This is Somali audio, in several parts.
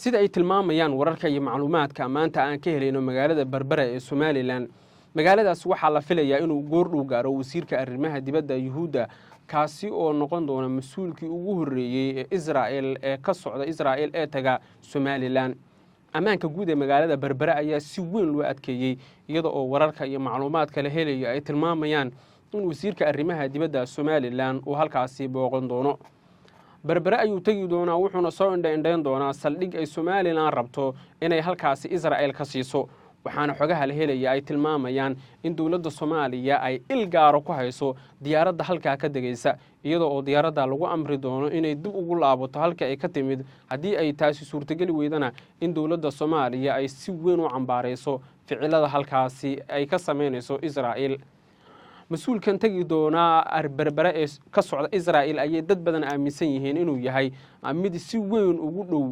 sida ay tilmaamayaan wararka iyo macluumaadka maanta aan ka helayno magaalada Berbera ee Somaliland magaaladaas waxaa la filayaa inuu goordhow gaaro wasiirka arrimaha dibadda Yuhuudda kaasi oo noqon doona mas'uulkii ugu horeeyay ee Israel ee ka socda Israel ee taga Somaliland ammaanka guud ee magaalada Berbera ayaa si weyn loo adkeeyay iyadoo oo wararka iyo macluumaadka la helayo ay tilmaamayaan in wasiirka arrimaha dibadda Somaliland uu halkaasi booqan doono Berbera ayuu tagi doonaa wuxuuna soo indhayn doonaa saldhig ay Somaliland rabto inay halkaasi Israel ka siiso waxaana xogaha la helaya ay tilmaamayaan in dawladda Soomaaliya ay il gaaro ku hayso diyaaradda halka ka degaysa iyadoo oo diyaaradda lagu amri doono inay dib ugu laabato halka ay ka timid hadii ay taasi suurtagali weydana in dawladda Soomaaliya ay si weyn u cambaareyso ficilada halkaasi ay ka sameynayso Israel mas'uulkan tagi doona Berbera ee ka socda Israel ayay dad badan aaminsan yihiin inuu yahay mid si weyn ugu dhow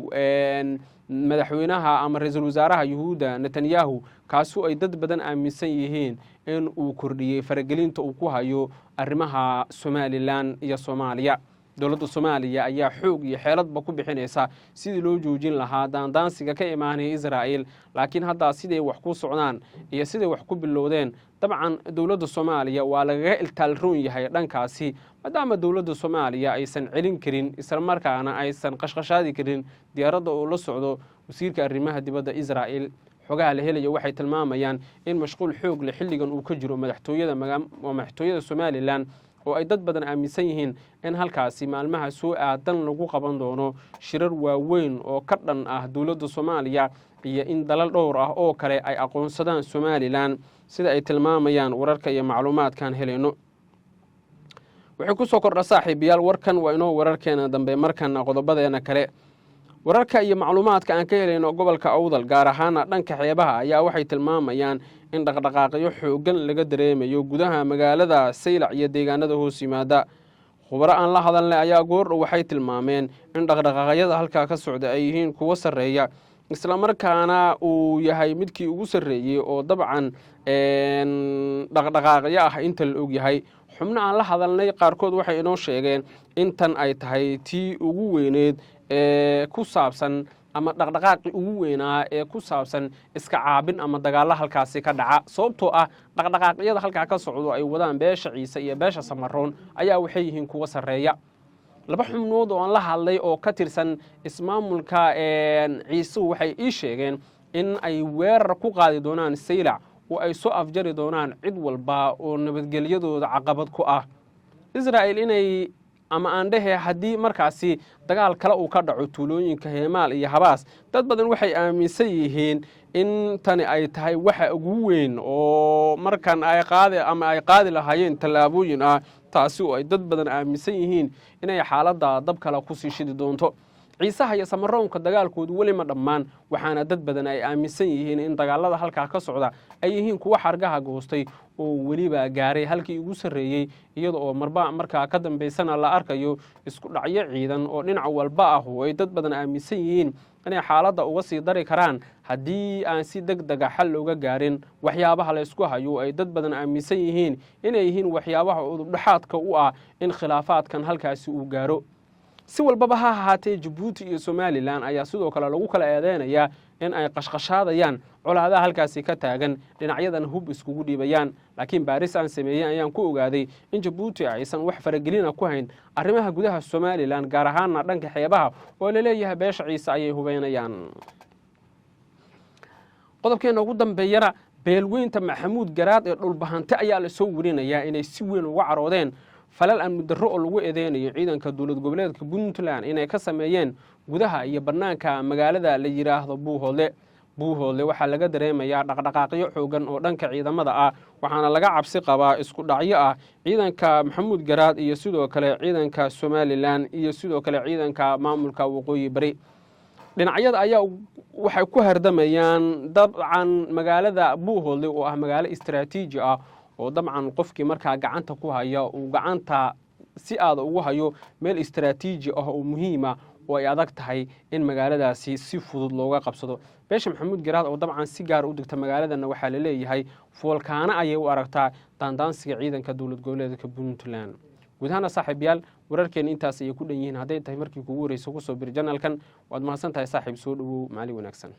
madaxweynaha ama ra'iisul wasaaraha Yuhuudda Netanyahu kaasoo ay dad badan aaminsan yihiin in uu kordhiyay faragelinta uu ku hayo arrimaha Somaliland iyo Soomaaliya dawladda Soomaaliya ayaa xoog iyo xeeladba ku bixinaysa sidii loo joojin lahaa daandaansiga ka imaanaya Israel laakiin hadda sidii wax ku socdaan iyo sidii wax ku bilowdeen dabcan dawladda Soomaaliya waa laga iltaalroon yahay dhankaasi maadaama dawladda Soomaaliya aysan celin karin isla markaana aysan qashqashaadi karin diyaaradda oo la socdo wasiirka arrimaha dibadda Israel xogaha la helayo waxay tilmaamayaan in mashquul xoog leh xilligan uu ka jiro madaxtooyada Somaliland oo ay dad badan aaminsan yihiin in halkaasi maalmaha soo aadan lagu qaban doono shirar waaweyn oo ka dhan ah dawladda Soomaaliya iyo in dalal dhowr ah oo kale ay aqoonsadaan Somaliland sida ay tilmaamayaan wararka iyo macluumaadkan helayno waxay ku soo kordha saaxiibayaal warkan waa inoo wararkeena dambe markan qodobadeena kale wararka iyo macluumaadka aan ka helayno gobolka Awdal gaar ahaan dhanka xeebaha ayaa waxay tilmaamayaan in dhaqdhaqaaqyo xoogan laga dareemayo gudaha magaalada Saylac iyo deegaanada hoos yimaada khubaro aan la hadalnay ayaa goordhow waxay tilmaameen in dhaqdhaqaaqyada halka ka socda ay yihiin kuwa sareeya isla markaana uu yahay midkii ugu sareeyay oo dabcan dhaqdhaqaaqyo ah inta la og yahay xubno aan la hadalnay qaarkood waxay inoo sheegeen in tan ay tahay tii ugu weyneed ee ku saabsan ama dhaqdhaqaaqi ugu weynaa ee ku saabsan iska caabin ama dagaalo halkaasi ka dhaca sababtoo ah dhaqdhaqaaqyada halka ka socdo ay wadaan beesha Ciise iyo beesha Samaroon ayaa waxay yihiin kuwa sareeya laba xubnood oo aan la hadlay oo ka tirsan ismaamulka Ciise waxay ii sheegeen in ay weerar ku qaadi doonaan Saylac oo ay soo afjari doonaan cid walba oo nabadgelyadooda caqabad ku ah Israel inay ama aan dhahe hadii markaasi dagaal kale uu ka dhaco tuulooyinka Heemaal iyo Habaas dad badan waxay aaminsan yihiin in tani ay tahay waxa ugu weyn oo markan ay qaadi lahaayeen talaabooyin ah taasi oo ay dad badan aaminsan yihiin inay xaaladda dab kale ku sii shidi doonto Ciisaha iyo Samaroonka dagaalkoodu wali ma dhammaan waxaana dad badan ay aaminsan yihiin in dagaalada halka ka socda ay yihiin kuwa xargaha goostay oo waliba gaaray halkii ugu sareeyay iyadoo oo markaa ka dambeysana la arkayo isku dhacyo ciidan oo dhinac walba ah oo ay dad badan aaminsan yihiin inay xaaladda uga sii dari karaan haddii aan si degdeg ah xal looga gaarin waxyaabaha la isku hayo ay dad badan aaminsan yihiin inay yihiin waxyaabaha udubdhaxaadka u ah in khilaafaadkan halkaasi uu gaaro si walbaba ha ahaatee Djibouti iyo Somaliland ayaa sidoo kale lagu kala eedeynaya in ay qashqashaadayaan colaadaha halkaasi ka taagan dhinacyadan hub iskugu dhiibayaan laakiin baaris aan sameeyay ayaan ku ogaaday in Djibouti aysan wax faragelin ku hayn arrimaha gudaha Somaliland gaar ahaan dhanka xeebaha oo la leeyahay beesha Ciise ayay hubeynayaan qodobkeena ugu dambeeyana beelweynta Maxamuud Garaad ee dhulbahante ayaa la soo warinayaa inay si weyn uga caroodeen falal aan muddo oo lagu eedeynayo ciidanka dawlad goboleedka Puntland inay ka sameeyeen gudaha iyo banaanka magaalada la yiraahdo Buuhoodle waxa laga dareemayaa dhaqdhaqaaqyo xoogan oo dhanka ciidamada ah waxaana laga cabsi qabaa isku dhacyo ah ciidanka Maxamuud Garaad iyo sidoo kale ciidanka Somaliland iyo sidoo kale ciidanka maamulka waqooyi bari dhinacyada ayaa waxay ku hardamayaan dabcan magaalada Buuhoodle oo ah magaalo istiraatiiji ah oo dabcan qofkii markaa gacanta ku haya uu gacanta si aad ugu hayo meel istiraatiiji ah oo muhiim ah oo ay adag tahay in magaaladaasi si fudud looga qabsado beesha Maxamuud Garaad oo dabcan si gaar u digta magaaladana waxa la leeyahay foolkaana ayay u aragtaa daandaansiga ciidanka dawlad goboleedka Puntland guud ahaana saaxiibayaal wararkeena intaas ayay ku dhan yihiin hadday tahay markii kugu horeysa kusoo biri janalkan waad mahadsan tahay saaxiib soo dhowow maalin wanaagsan